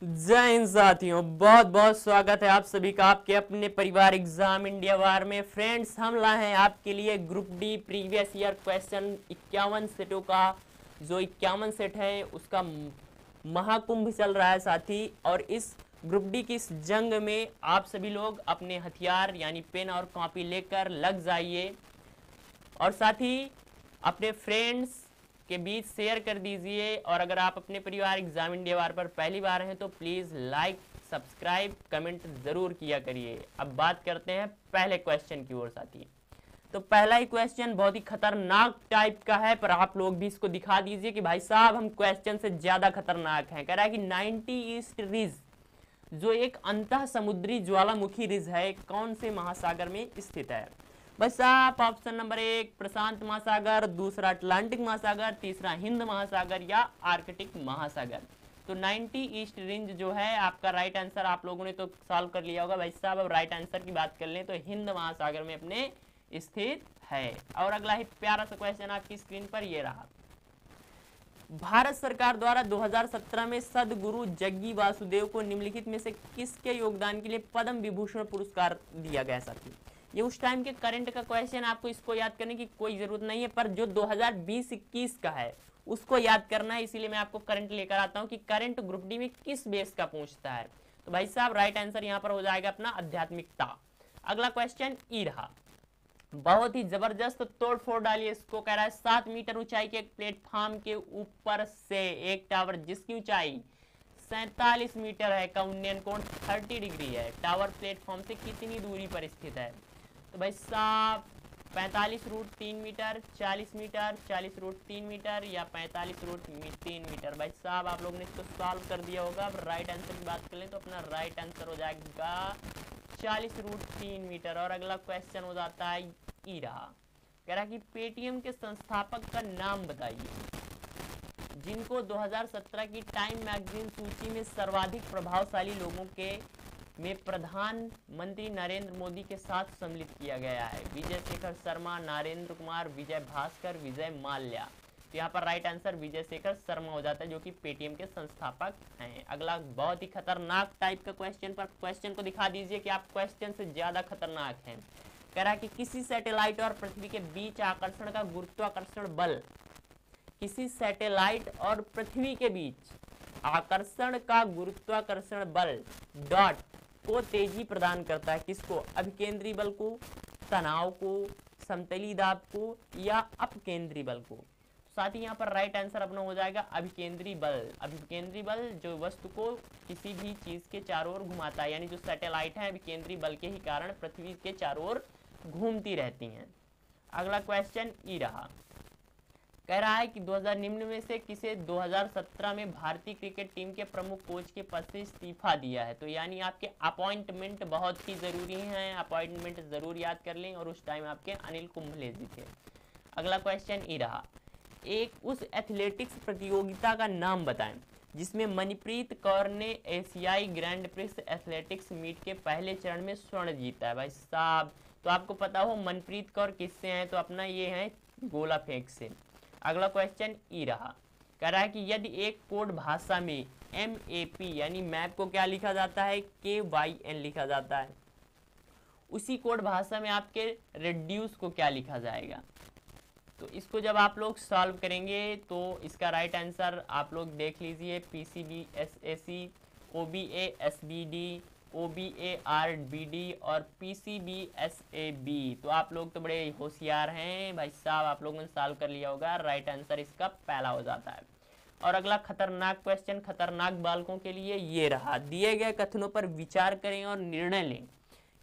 जय हिंद साथियों, बहुत बहुत स्वागत है आप सभी का आपके अपने परिवार एग्जाम इंडिया वार में। फ्रेंड्स, हम लाए हैं आपके लिए group D previous year question 51 सेटों का। जो 51 सेट है उसका महाकुंभ चल रहा है साथी। और इस ग्रुप डी की इस जंग में आप सभी लोग अपने हथियार यानी पेन और कॉपी लेकर लग जाइए और साथ ही अपने फ्रेंड्स के बीच शेयर कर दीजिए। और अगर आप अपने परिवार एग्जाम इंडिया वार पर पहली बार हैं तो प्लीज़ लाइक, सब्सक्राइब, कमेंट ज़रूर किया करिए। अब बात करते हैं पहले क्वेश्चन की ओर साथी। तो पहला ही क्वेश्चन बहुत ही खतरनाक टाइप का है, पर आप लोग भी इसको दिखा दीजिए कि भाई साहब हम क्वेश्चन से ज़्यादा खतरनाक हैं। कह रहा है कि 90 ईस्ट रिज जो एक अंतः समुद्री ज्वालामुखी रिज है कौन से महासागर में स्थित है। बस आप ऑप्शन नंबर 1 प्रशांत महासागर, दूसरा अटलांटिक महासागर, तीसरा हिंद महासागर या आर्कटिक महासागर। तो 90 ईस्ट रिंज जो है आपका राइट आंसर आप लोगों ने तो सॉल्व कर लिया होगा भाई साहब। अब राइट आंसर की बात कर लें तो हिंद महासागर में अपने स्थित है। और अगला ही प्यारा सा क्वेश्चन आपकी स्क्रीन पर ये रहा। भारत सरकार द्वारा 2017 में सदगुरु जग्गी वासुदेव को निम्नलिखित में से किसके योगदान के लिए पद्म विभूषण पुरस्कार दिया गया साथी। ये उस टाइम के करंट का क्वेश्चन, आपको इसको याद करने की कोई जरूरत नहीं है, पर जो 2020-21 का है उसको याद करना है। इसीलिए मैं आपको करंट लेकर आता हूं कि करंट ग्रुप डी में किस बेस का पूछता है। तो भाई साहब राइट आंसर यहां पर हो जाएगा अपना आध्यात्मिकता। अगला क्वेश्चन ई रहा, बहुत ही जबरदस्त तोड़ फोड़ डालिए इसको। कह रहा है 7 मीटर ऊंचाई के एक प्लेटफॉर्म के ऊपर से एक टावर जिसकी ऊंचाई 47 मीटर है का उन्नयन कोण 30 डिग्री है, टावर प्लेटफॉर्म से कितनी दूरी पर स्थित है। तो भाई साहब 45√3 मीटर, 40 मीटर, 40√3 मीटर या 45√3 मीटर। भाई साहब आप लोगों ने इसको सॉल्व कर दिया होगा। अब राइट आंसर की बात कर लें तो अपना राइट आंसर हो जाएगा 40√3 मीटर। और अगला क्वेश्चन हो जाता है ई रहा, कह रहा कि पेटीएम के संस्थापक का नाम बताइए जिनको 2017 की टाइम मैगजीन सूची में सर्वाधिक प्रभावशाली लोगों के में प्रधानमंत्री नरेंद्र मोदी के साथ सम्मिलित किया गया है। विजय शेखर शर्मा, नरेंद्र कुमार, विजय भास्कर, विजय माल्या। तो यहाँ पर राइट आंसर विजय शेखर शर्मा हो जाता है जो कि पेटीएम के संस्थापक हैं। अगला बहुत ही खतरनाक टाइप का क्वेश्चन, पर क्वेश्चन को दिखा दीजिए कि आप क्वेश्चन से ज्यादा खतरनाक हैं। कह रहा है कि किसी सैटेलाइट और पृथ्वी के बीच आकर्षण का गुरुत्वाकर्षण बल, किसी सैटेलाइट और पृथ्वी के बीच आकर्षण का गुरुत्वाकर्षण बल डॉट को तेजी प्रदान करता है। किसको? अभिकेंद्री बल को, तनाव को, समतली दाब को या अपकेंद्री बल को। साथ ही यहाँ पर राइट आंसर अपना हो जाएगा अभिकेंद्री बल। अभिकेंद्री बल जो वस्तु को किसी भी चीज के चारों ओर घुमाता है, यानी जो सैटेलाइट है अभिकेंद्री बल के ही कारण पृथ्वी के चारों ओर घूमती रहती हैं। अगला क्वेश्चन ई रहा, कह रहा है कि 2000 निम्न में से किसे 2017 में भारतीय क्रिकेट टीम के प्रमुख कोच के पद से इस्तीफा दिया है। तो यानी आपके अपॉइंटमेंट बहुत ही जरूरी हैं, अपॉइंटमेंट जरूर याद कर लें। और उस टाइम आपके अनिल कुंबले जी थे। अगला क्वेश्चन ई रहा, एक उस एथलेटिक्स प्रतियोगिता का नाम बताएं जिसमें मनप्रीत कौर ने एशियाई ग्रैंड प्रिक्स एथलेटिक्स मीट के पहले चरण में स्वर्ण जीता है। भाई साहब तो आपको पता हो मनप्रीत कौर किससे हैं, तो अपना ये है गोला फेंक से। अगला क्वेश्चन ई रहा, कह रहा है कि यदि एक कोड भाषा में MAP यानी मैप को क्या लिखा जाता है, KYN लिखा जाता है, उसी कोड भाषा में आपके रेड्यूस को क्या लिखा जाएगा। तो इसको जब आप लोग सॉल्व करेंगे तो इसका राइट आंसर आप लोग देख लीजिए PCB SAC, OBA SBD, OBA RBD और PCB SAB। तो आप लोग तो बड़े होशियार हैं भाई साहब, आप लोगों ने सॉल्व कर लिया होगा। राइट आंसर इसका पहला हो जाता है। और अगला खतरनाक क्वेश्चन खतरनाक बालकों के लिए ये रहा, दिए गए कथनों पर विचार करें और निर्णय लें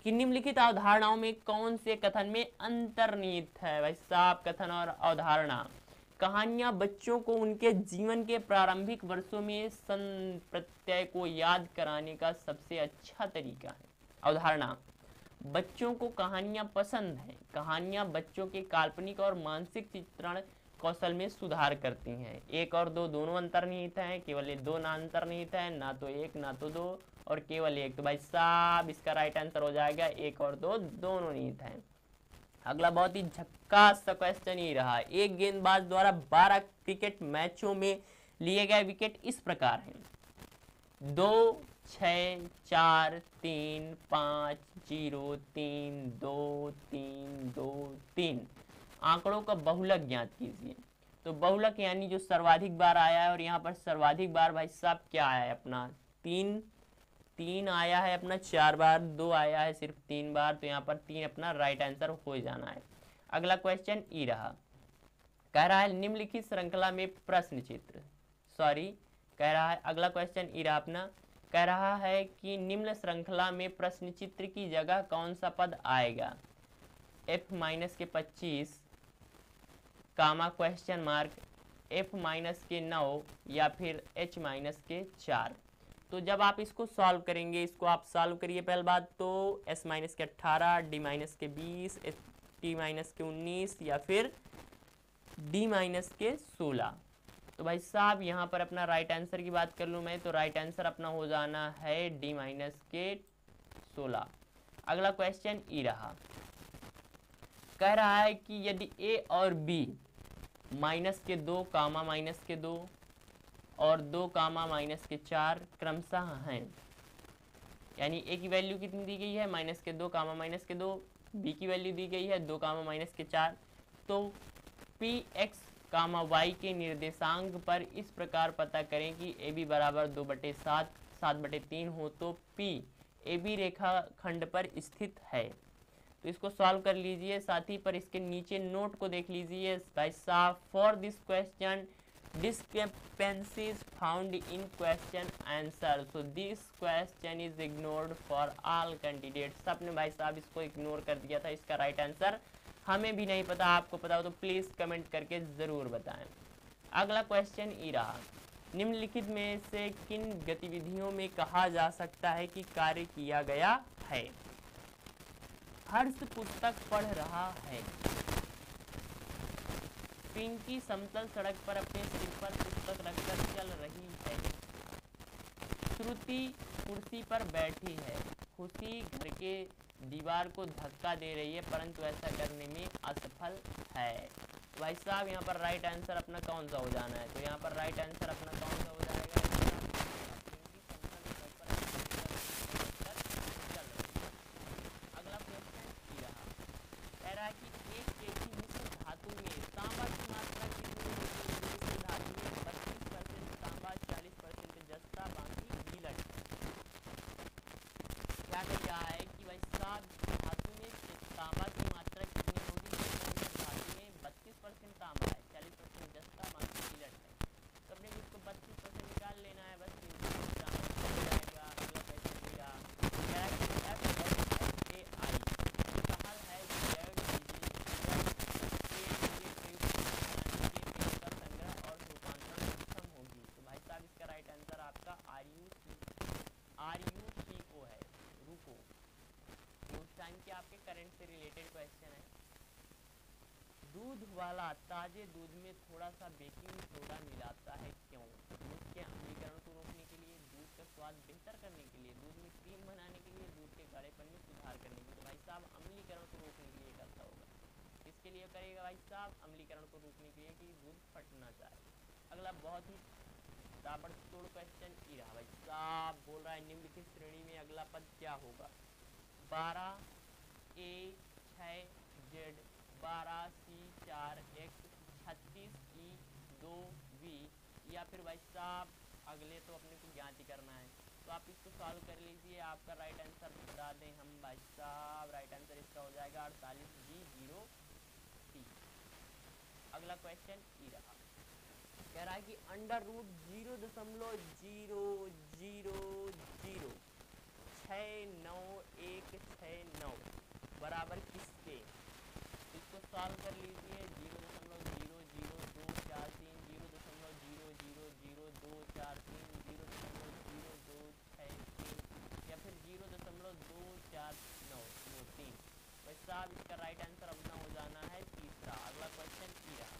कि निम्नलिखित अवधारणाओं में कौन से कथन में अंतर्निहित है। भाई साहब कथन और अवधारणा, कहानियां बच्चों को उनके जीवन के प्रारंभिक वर्षों में प्रत्यय को याद कराने का सबसे अच्छा तरीका है। अवधारणा, बच्चों को कहानियां पसंद हैं, कहानियां बच्चों के काल्पनिक और मानसिक चित्रण कौशल में सुधार करती हैं। 1 और 2 दोनों अंतर्निहित हैं, केवल ये 2 ना अंतर्निहित है, ना तो 1 ना तो 2 और केवल 1। तो भाई साहब इसका राइट आंसर हो जाएगा 1 और 2 दोनों निहित हैं। अगला बहुत ही झक्कास सा क्वेश्चन ही रहा, एक गेंदबाज द्वारा 12 क्रिकेट मैचों में लिए गए विकेट इस प्रकार हैं। 2 6 4 3 5 0 3 2 3 2 3 आंकड़ों का बहुलक ज्ञात कीजिए। तो बहुलक यानी जो सर्वाधिक बार आया है, और यहाँ पर सर्वाधिक बार भाई साहब क्या आया है अपना 3 आया है अपना 4 बार, 2 आया है सिर्फ 3 बार, तो यहाँ पर 3 अपना राइट आंसर हो जाना है। अगला क्वेश्चन ई रहा, कह रहा है निम्नलिखित श्रृंखला में प्रश्न चित्र, कह रहा है अगला क्वेश्चन ई रहा अपना, कह रहा है कि निम्न श्रृंखला में प्रश्न चित्र की जगह कौन सा पद आएगा, f माइनस के 25 कामा क्वेश्चन मार्क f माइनस के 9 या फिर h माइनस के 4। तो जब आप इसको सॉल्व करेंगे, इसको आप सॉल्व करिए पहले बात तो s माइनस के 18, d माइनस के 20, t माइनस के 19 या फिर d माइनस के 16। तो भाई साहब यहाँ पर अपना राइट आंसर की बात कर लूँ मैं, तो राइट आंसर अपना हो जाना है d माइनस के 16। अगला क्वेश्चन ई रहा, कह रहा है कि यदि a और b माइनस के 2 कामा माइनस के 2 और 2 कामा माइनस के 4 क्रमशः हैं, यानी a की वैल्यू कितनी दी गई है माइनस के 2 कामा माइनस के 2, b की वैल्यू दी गई है 2 कामा माइनस के 4, तो पी एक्स कामा वाई के निर्देशांक पर इस प्रकार पता करें कि ए बी बराबर 2/7 7/3 हो तो पी ए बी रेखा खंड पर स्थित है। तो इसको सॉल्व कर लीजिए, साथ ही पर इसके नीचे नोट को देख लीजिए भाई साहब, for this question discrepancies found in question answer, so this question is ignored for all candidates। सबने भाई साहब इसको इग्नोर कर दिया था, इसका राइट आंसर हमें भी नहीं पता, आपको पता हो तो प्लीज कमेंट करके जरूर बताएं। अगला क्वेश्चन ई रहा, निम्नलिखित में से किन गतिविधियों में कहा जा सकता है कि कार्य किया गया है। हर्ष पुस्तक पढ़ रहा है, पिंकी समतल सड़क पर अपने सिर पर पुस्तक रखकर चल रही है, श्रुति कुर्सी पर बैठी है, खुशी घर के दीवार को धक्का दे रही है परंतु ऐसा करने में असफल है। भाई साहब यहाँ पर राइट आंसर अपना कौन सा हो जाना है, तो यहाँ पर राइट आंसर अपना कौन सा हो जाएगा, अगला क्वेश्चन ये रहा, कह रहा है कि 1 केजी मिश्र धातु में तांबा की मात्रा कितनी होगी, मिश्र धातु में 32% तांबा, 40% जस्ता, बाकी गीलट। क्या कह रहा है कि भाई साहब धातु में तांबा की मात्रा कितनी होगी, धातु में 32% तांबा है, 40% जस्ता, बाकी गीलट है। तो अपने इसको 32% निकाल लेना है, बस जाएगा। अगला क्वेश्चन दिया, आपके करंट से रिलेटेड क्वेश्चन है। दूध वाला ताजे दूध में थोड़ा सा बेकिंग सोडा मिलाता है क्यों? दूध के अम्लीकरण को रोकने के लिए, दूध का स्वाद बेहतर करने के लिए, दूध में क्रीम बनाने के लिए, दूध के गाढ़ेपन में सुधार करने के लिए। तो भाई साहब अम्लीकरण को रोकने के लिए करता होगा, किसके लिए करेगा भाई साहब, अम्लीकरण को रोकने के लिए कि दूध फटना चाहे। अगला बहुत ही ताबड़तोड़ क्वेश्चन ये रहा, भाई साहब बोल रहा है निम्नलिखित श्रेणी में अगला पद क्या होगा, 12 A 6 Z 12 C 4 X 36 E 2 V, या फिर भाई साहब अगले तो अपने को ज्ञात ही करना है, तो आप इसको सॉल्व कर लीजिए। आपका राइट आंसर बता दें हम भाई साहब, राइट आंसर इसका हो जाएगा 48 G 0 C। अगला क्वेश्चन ये रहा, कह रहा है कि √0.000696169 बराबर किसके, इसको सॉल्व कर लीजिए। 0.00243, 0.0000243, 0.00263 या फिर 0.2493। भाई साहब इसका राइट आंसर अपना हो जाना है तीसरा। अगला क्वेश्चन ये रहा,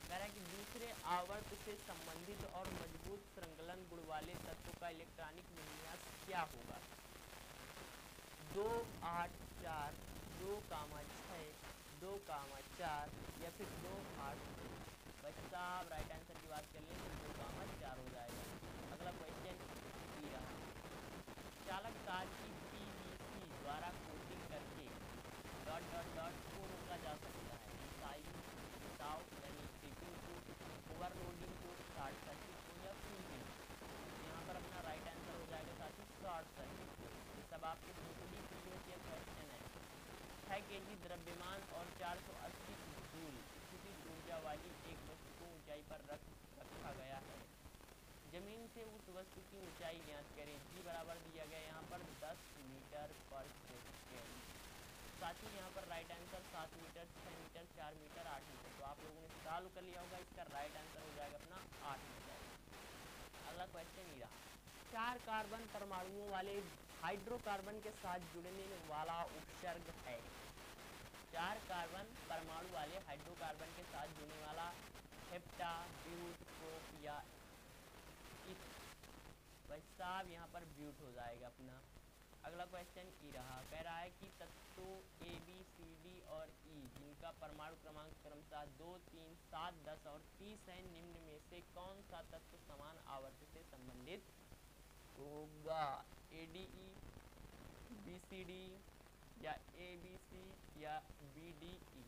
कह रहा है कि दूसरे आवर्त से संबंधित और मजबूत श्रृंखलन गुण वाले तत्वों का इलेक्ट्रॉनिक विन्यास क्या होगा, 2 8 4 2, 6 2, 4 या फिर 2 8 2। भाई साहब राइट आंसर की बात कर लें तो 2, 4 हो जाएगा। अगला क्वेश्चन आपके दूसरी प्रीवियस ईयर क्वेश्चन है। 6 केजी द्रव्यमान और 480 जूल स्थितिज ऊर्जा वाली एक वस्तु को ऊंचाई पर रखा गया है। जमीन से उस वस्तु की ऊंचाई ज्ञात करें। जी बराबर दिया गया यहाँ पर 10 मीटर पर सेकेंड। साथ ही यहाँ पर right answer 7 metre, 6 metre, 4 metre, 8 metre. तो आप लोगों ने सॉल्व कर लिया होगा, इसका राइट आंसर हो जाएगा अपना 8 मीटर। अगला क्वेश्चन ये रहा, 4 कार्बन परमाणुओं वाले हाइड्रोकार्बन के साथ जुड़ने वाला उपसर्ग है। 4 कार्बन परमाणु वाले हाइड्रोकार्बन के साथ जुड़ने वाला हेप्टा, ब्यूट, प्रोप या इथ। भाई साहब यहाँ पर ब्यूट हो जाएगा अपना। अगला क्वेश्चन ई रहा, कह रहा है कि तत्वों ए बी सी डी और ई जिनका परमाणु क्रमांक क्रमशः 2, 3, 7, 10 और 30 है, निम्न में से कौन सा तत्व समान आवर्त से संबंधित होगा? ADE, BCD या ABC या BDE।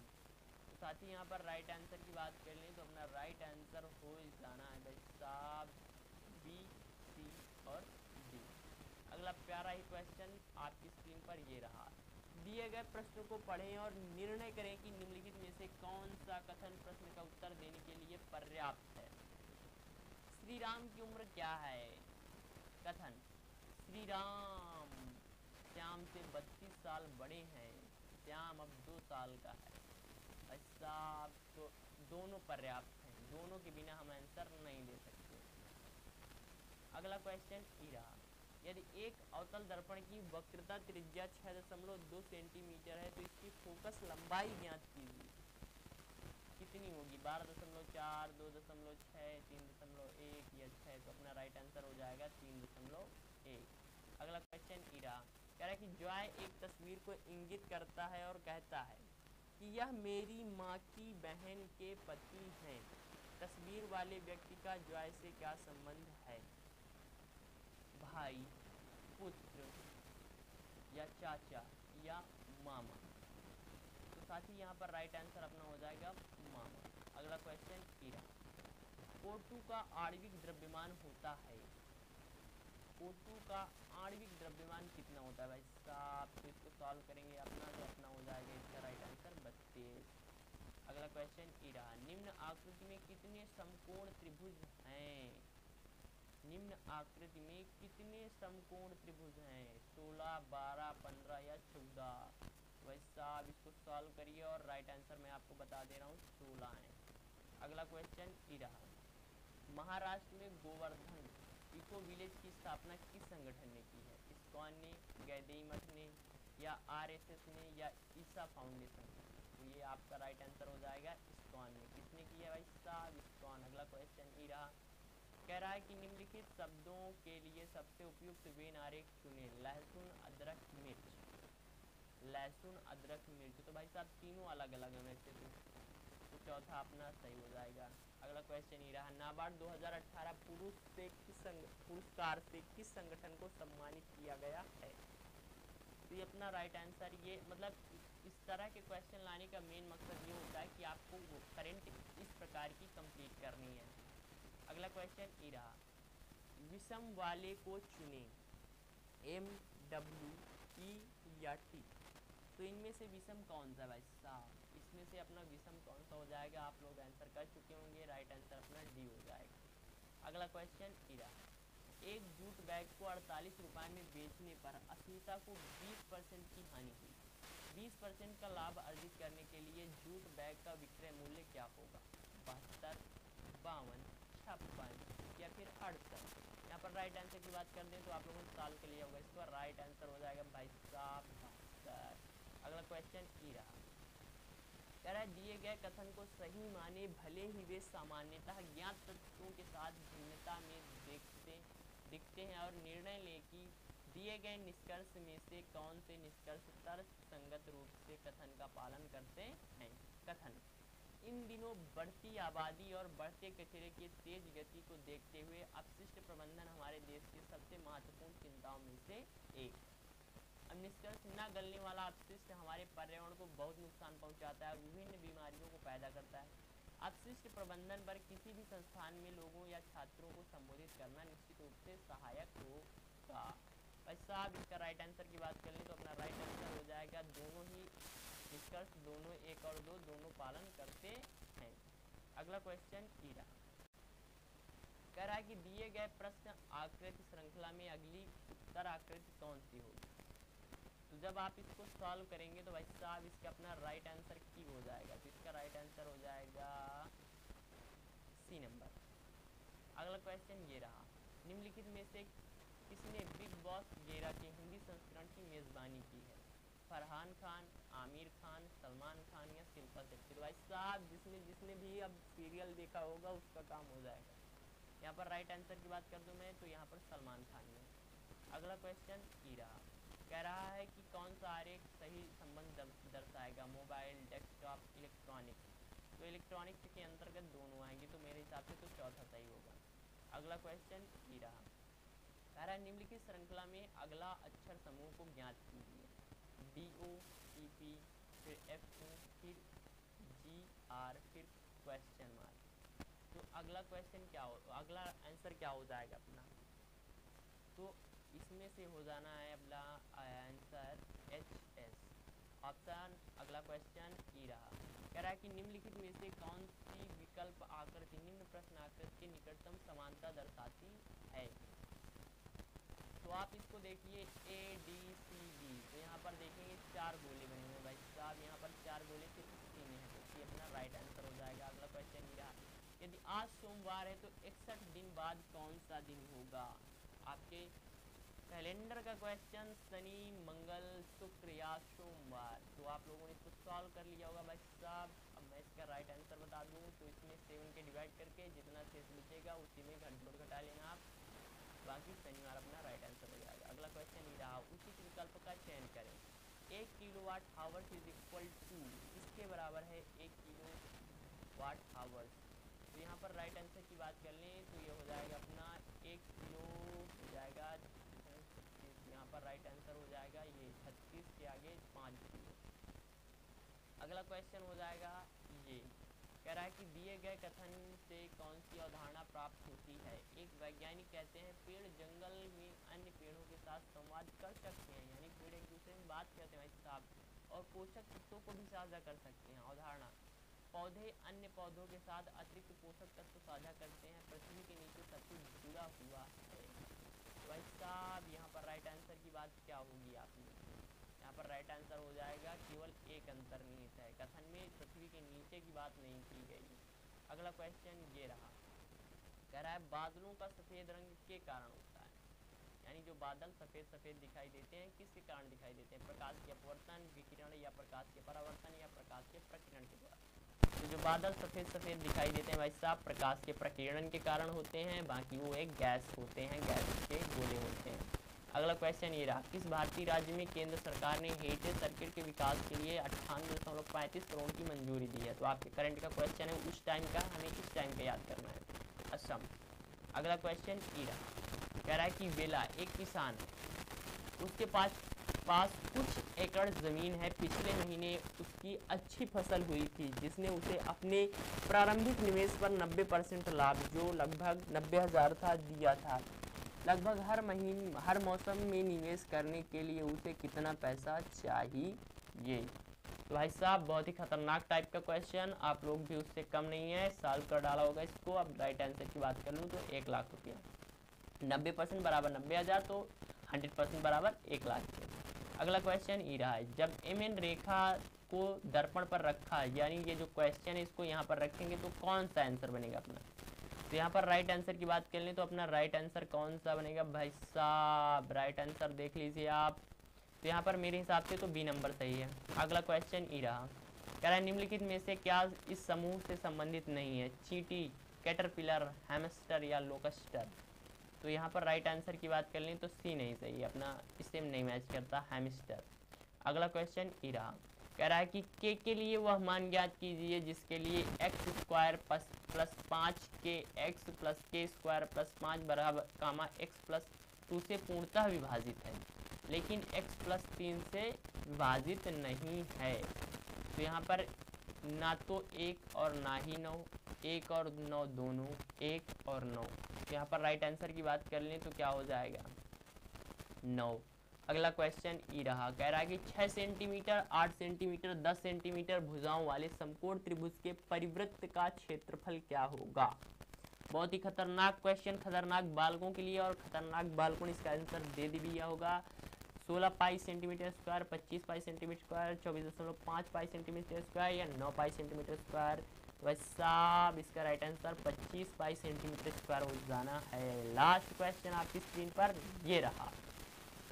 तो साथ ही यहाँ पर राइट आंसर की बात कर लें तो अपना राइट आंसर हो जाना है भाई साहब B, C और D। अगला प्यारा ही क्वेश्चन आपकी स्क्रीन पर ये रहा, दिए गए प्रश्न को पढ़ें और निर्णय करें कि निम्नलिखित में से कौन सा कथन प्रश्न का उत्तर देने के लिए पर्याप्त है। श्री राम की उम्र क्या है? कथन, श्री राम श्याम से 32 साल बड़े हैं। श्याम अब 2 साल का है। ऐसा तो दोनों पर्याप्त हैं, दोनों के बिना हम आंसर नहीं दे सकते। अगला क्वेश्चन ई रहा, यदि एक अवतल दर्पण की वक्रता त्रिज्या 6.2 सेंटीमीटर है तो इसकी फोकस लंबाई ज्ञात कीजिए। कितनी होगी? 12.4, 2.6, 3.1 या 6। तो अपना राइट आंसर हो जाएगा 3.1। अगला क्वेश्चन ई रहा, कह रहा है कि जॉय एक तस्वीर को इंगित करता है और कहता है कि यह मेरी माँ की बहन के पति हैं। तस्वीर वाले व्यक्ति का जॉय से क्या संबंध है? भाई, पुत्र या चाचा या मामा। तो साथ ही यहाँ पर राइट आंसर अपना हो जाएगा मामा। अगला क्वेश्चन ई रहा, O2 का आणविक द्रव्यमान होता है। O2 का आणविक द्रव्यमान कितना होता है भाई साहब? तो इसको सॉल्व करेंगे अपना, तो अपना हो जाएगा इसका राइट आंसर 32। अगला क्वेश्चन ई रहा, निम्न आकृति में कितने समकोण त्रिभुज हैं? निम्न आकृति में कितने समकोण त्रिभुज हैं? 16, 12, 15 या 14। वैसा आप इसको सॉल्व करिए और राइट आंसर मैं आपको बता दे रहा हूँ 16 है। अगला क्वेश्चन ई रहा, महाराष्ट्र में गोवर्धन इको विलेज की स्थापना किस संगठन ने की है? इस्कॉन ने, गैदई मठ ने या RSS ने या ईसा फाउंडेशन? तो ये आपका राइट आंसर हो जाएगा इस्कॉन ने। किसने की है भाई साहब? इस्कॉन। अगला क्वेश्चन ई रहा, कह रहा है कि निम्नलिखित शब्दों के लिए सबसे उपयुक्त वेन आरेख चुने। लहसुन, अदरक, मिर्च। लहसुन, अदरक, मिर्च। तो भाई साहब तीनों अलग अलग हैं वैसे तो चौथा अपना सही हो जाएगा। अगला क्वेश्चन ये रहा, नाबार्ड 2018 पुरस्कार से किस संगठन को सम्मानित किया गया है? तो ये अपना राइट आंसर, ये मतलब इस तरह के क्वेश्चन लाने का मेन मकसद ये होता है कि आपको करंट इस प्रकार की कंप्लीट करनी है। अगला क्वेश्चन ई रहा, विषम वाले को चुने। M, W, E या T। तो इनमें से विषम कौन सा भाई साहब? इसमें से अपना विषम कौन सा हो जाएगा? आप लोग आंसर कर चुके होंगे, राइट आंसर अपना D हो जाएगा। अगला क्वेश्चन ई रहा, एक जूट बैग को 48 रुपये में बेचने पर अस्मिता को 20% की हानि हुई। 20% का लाभ अर्जित करने के लिए जूट बैग का विक्रय मूल्य क्या होगा? 72, 52, 56 या फिर 68? यहाँ पर राइट आंसर की बात कर दें तो आप लोगों ने सॉल्व कर लिया होगा, इसका राइट आंसर हो जाएगा भाई साहब 72। अगला क्वेश्चन ई रहा, कह रहा है दिए गए कथन को सही माने भले ही वे सामान्यतः ज्ञात तत्वों के साथ भिन्नता में दिखते हैं और निर्णय ले कि दिए गए निष्कर्ष में से कौन से निष्कर्ष तर्क संगत रूप से कथन का पालन करते हैं। कथन, इन दिनों बढ़ती आबादी और बढ़ते कचरे की तेज गति को देखते हुए अपशिष्ट प्रबंधन हमारे देश की सबसे महत्वपूर्ण चिंताओं में से एक। अब निष्कर्ष, न गलने वाला अपशिष्ट हमारे पर्यावरण को बहुत नुकसान पहुंचाता है और विभिन्न बीमारियों को पैदा करता है। अपशिष्ट प्रबंधन पर किसी भी संस्थान में लोगों या छात्रों को संबोधित करना निश्चित रूप से सहायक होगा। भाई साहब इसका राइट आंसर की बात कर लें तो अपना राइट आंसर हो जाएगा दोनों ही निष्कर्ष, दोनों 1 और 2 दोनों पालन करते हैं। अगला क्वेश्चन ई रहा, कह रहा है कि दिए गए प्रश्न आकृति श्रृंखला में अगली उत्तर आकृति कौन सी होगी। तो जब आप इसको सॉल्व करेंगे तो भाई साहब इसका अपना राइट आंसर की हो जाएगा, तो इसका राइट आंसर हो जाएगा सी नंबर। अगला क्वेश्चन ये रहा, निम्नलिखित में से किसने बिग बॉस 11 के हिंदी संस्करण की मेजबानी की है। फरहान खान, आमिर खान, सलमान खान या शिल्पा शेट्टी। तो भाई साहब जिसने भी अब सीरियल देखा होगा उसका काम हो जाएगा। यहाँ पर राइट आंसर की बात कर दूं मैं तो यहाँ पर सलमान खान ने। अगला क्वेश्चन ई रहा, कह रहा है कि कौन सा आरेख सही संबंध दर्शाएगा, मोबाइल, डेस्कटॉप, इलेक्ट्रॉनिक्स। तो इलेक्ट्रॉनिक्स के अंतर्गत दोनों आएंगे, तो मेरे हिसाब से तो चौथा सही होगा। अगला क्वेश्चन ई रहा, कह रहा है निम्नलिखित श्रृंखला में अगला अक्षर समूह को ज्ञात कीजिए। DO, EP, फिर FO, फिर GR, फिर क्वेश्चन मार्क। तो अगला क्वेश्चन क्या हो, अगला आंसर क्या हो जाएगा अपना, तो इसमें से हो जाना है अपना आंसर HS ऑप्शन। अगला क्वेश्चन ई रहा, कह रहा है कि निम्नलिखित में से कौन सी विकल्प आकृति निम्न प्रश्न आकृति की निकटतम समानता दर्शाती है। तो आप इसको देखिए ADCD, तो यहाँ पर देखेंगे 4 गोले बने हुए भाई साहब, यहाँ पर 4 गोले सिर्फ इसी में है, तो ये अपना राइट आंसर हो जाएगा। अगला क्वेश्चन ये रहा, यदि आज सोमवार है तो 61 दिन बाद कौन सा दिन होगा आपके कैलेंडर का क्वेश्चन, शनि, मंगल, शुक्र या सोमवार। तो आप लोगों ने इसको सॉल्व कर लिया होगा भाई साहब। अब मैं इसका राइट आंसर बता दूं तो इसमें 7 के डिवाइड करके जितना शेष बचेगा उसी में घटा लेना आप, बाकी शनिवार अपना राइट आंसर हो जाएगा। अगला क्वेश्चन ये रहा, उचित विकल्प का चयन करें। 1 kilowatt hours is equal to, इसके बराबर है 1 किलोवाट हावर्स। तो यहाँ पर राइट आंसर की बात कर लें तो ये हो जाएगा अपना 1 किलो हो जाएगा 36, यहाँ पर राइट आंसर हो जाएगा ये 36 के आगे 5 किलो। अगला क्वेश्चन हो जाएगा ये, कह रहा है कि दिए गए कथन से कौन सी अवधारणा प्राप्त होती है। एक वैज्ञानिक कहते हैं पेड़ जंगल में अन्य पेड़ों के साथ संवाद कर सकते हैं, यानी पेड़ एक दूसरे में बात करते हैं भाई साहब, और पोषक तत्वों को भी साझा कर सकते हैं। अवधारणा, पौधे अन्य पौधों के साथ अतिरिक्त पोषक तत्व साझा करते हैं, पृथ्वी के नीचे सब कुछ जुड़ा हुआ है। भाई साहब यहाँ पर राइट आंसर की बात क्या होगी आपने, यहाँ पर राइट आंसर हो जाएगा केवल एक अंतर्निहित है, कथन में पृथ्वी के नीचे की बात नहीं की गई। अगला क्वेश्चन ये रहा, कह रहा है बादलों का सफेद रंग के कारण होता है, यानी जो बादल सफेद सफेद दिखाई देते हैं किसके कारण दिखाई देते हैं, प्रकाश के अपवर्तन, विकिरण या प्रकाश के परावर्तन या प्रकाश के प्रकीर्णन के द्वारा। तो जो बादल सफेद सफेद दिखाई देते हैं भाई साहब प्रकाश के प्रकीर्णन के कारण होते हैं, बाकी वो एक गैस होते हैं, गैस के गोले होते हैं। अगला क्वेश्चन ये रहा, किस भारतीय राज्य में केंद्र सरकार ने हेरिटेज सर्किट के विकास के लिए 98.35 करोड़ की मंजूरी दी है। तो आपके करंट का क्वेश्चन है उस टाइम का, हमें इस टाइम का याद करना है, असम। अगला क्वेश्चन ये रहा, कह रहा है कि बेला एक किसान, उसके पास कुछ एकड़ ज़मीन है, पिछले महीने उसकी अच्छी फसल हुई थी जिसने उसे अपने प्रारंभिक निवेश पर 90% लाभ, जो लगभग 90,000 था, दिया था। लगभग हर मौसम में निवेश करने के लिए उसे कितना पैसा चाहिए। तो भाई साहब बहुत ही खतरनाक टाइप का क्वेश्चन, आप लोग भी उससे कम नहीं है, सॉल्व कर डाला होगा इसको। अब राइट आंसर की बात कर लूँ तो 1 लाख रुपया, 90% बराबर 90,000, तो 100% बराबर 1 लाख के। अगला क्वेश्चन ये रहा है, जब MN रेखा को दर्पण पर रखा, यानी ये जो क्वेश्चन है इसको यहाँ पर रखेंगे तो कौन सा आंसर बनेगा अपना। तो यहाँ पर राइट आंसर की बात कर लें तो अपना राइट आंसर कौन सा बनेगा भाई साहब, राइट आंसर देख लीजिए आप। तो यहाँ पर मेरे हिसाब से तो B नंबर सही है। अगला क्वेश्चन ये रहा, कह रहा है निम्नलिखित में से क्या इस समूह से संबंधित नहीं है, चींटी, कैटरपिलर, हैमस्टर या लोकस्टर। तो यहाँ पर राइट आंसर की बात कर लें तो C नहीं सही है अपना, इससे नहीं मैच करता, हैमस्टर। अगला क्वेश्चन ये रहा, कह रहा है कि के लिए वह मान ज्ञात कीजिए जिसके लिए x² प्लस 5 के x प्लस के स्क्वायर प्लस 5 बराबर कामा x प्लस 2 से पूर्णतः विभाजित है, लेकिन x प्लस 3 से विभाजित नहीं है। तो यहाँ पर ना तो 1 और ना ही 9, 1 और 9 दोनों, 1 और 9। तो यहाँ पर राइट आंसर की बात कर लें तो क्या हो जाएगा 9। अगला क्वेश्चन ई रहा, कह रहा है कि 6 सेंटीमीटर, 8 सेंटीमीटर, 10 सेंटीमीटर भुजाओं वाले समकोण त्रिभुज के परिवृत्त का क्षेत्रफल क्या होगा। बहुत ही खतरनाक क्वेश्चन, खतरनाक बालकों के लिए, और खतरनाक बालकों ने इसका आंसर दे दिया होगा। 16 पाई सेंटीमीटर स्क्वायर, 25 पाई सेंटीमीटर स्क्वायर, 24.5 पाई सेंटीमीटर स्क्वायर या 9 पाई सेंटीमीटर स्क्वायर। वैसा इसका राइट आंसर 25 पाई सेंटीमीटर स्क्वायर हो जाना है। लास्ट क्वेश्चन आपकी स्क्रीन पर ये रहा,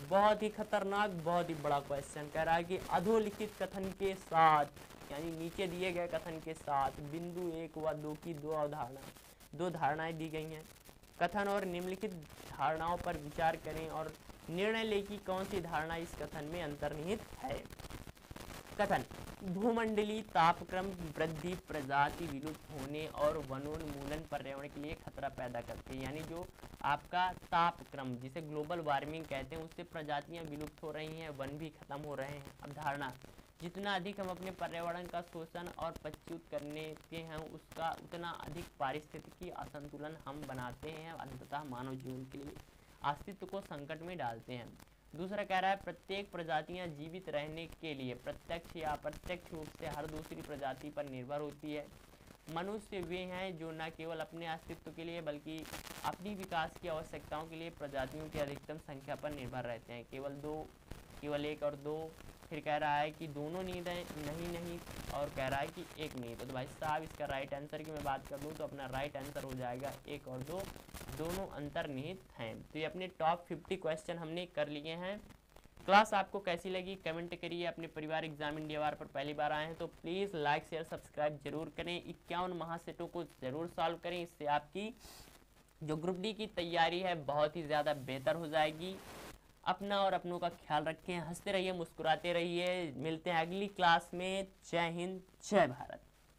बहुत ही खतरनाक, बहुत ही बड़ा क्वेश्चन, कह रहा है कि अधोलिखित कथन के साथ, यानी नीचे दिए गए कथन के साथ बिंदु 1 व 2 की दो धारणाएं दी गई हैं। कथन और निम्नलिखित धारणाओं पर विचार करें और निर्णय लें कि कौन सी धारणा इस कथन में अंतर्निहित है। कथन, भूमंडलीय तापक्रम वृद्धि प्रजाति विलुप्त होने और वनोन्मूलन पर्यावरण के लिए खतरा पैदा करती है। यानी जो आपका तापक्रम, जिसे ग्लोबल वार्मिंग कहते हैं, उससे प्रजातियां विलुप्त हो रही हैं, वन भी खत्म हो रहे हैं। अब धारणा, जितना अधिक हम अपने पर्यावरण का शोषण और पच्युत करने के हैं, उसका उतना अधिक पारिस्थितिकी असंतुलन हम बनाते हैं, अंततः मानव जीवन के लिए अस्तित्व को संकट में डालते हैं। दूसरा कह रहा है, प्रत्येक प्रजातियां जीवित रहने के लिए प्रत्यक्ष या अप्रत्यक्ष रूप से हर दूसरी प्रजाति पर निर्भर होती है। मनुष्य वे हैं जो न केवल अपने अस्तित्व के लिए बल्कि अपनी विकास की आवश्यकताओं के लिए प्रजातियों की अधिकतम संख्या पर निर्भर रहते हैं। केवल एक और दो। फिर कह रहा है कि दोनों नहीं, और कह रहा है कि एक नहीं। तो भाई साहब इसका राइट आंसर की मैं बात कर दूं तो अपना राइट आंसर हो जाएगा 1 और 2, दोनों अंतर्निहित हैं। तो ये अपने टॉप 50 क्वेश्चन हमने कर लिए हैं। क्लास आपको कैसी लगी कमेंट करिए। अपने परिवार एग्जाम इंडिया वार पर पहली बार आए हैं तो प्लीज़ लाइक शेयर सब्सक्राइब जरूर करें। 51 महासेटों को जरूर सॉल्व करें, इससे आपकी जो ग्रुप डी की तैयारी है बहुत ही ज़्यादा बेहतर हो जाएगी। अपना और अपनों का ख्याल रखें, हंसते रहिए, मुस्कुराते रहिए। मिलते हैं अगली क्लास में। जय हिंद, जय भारत।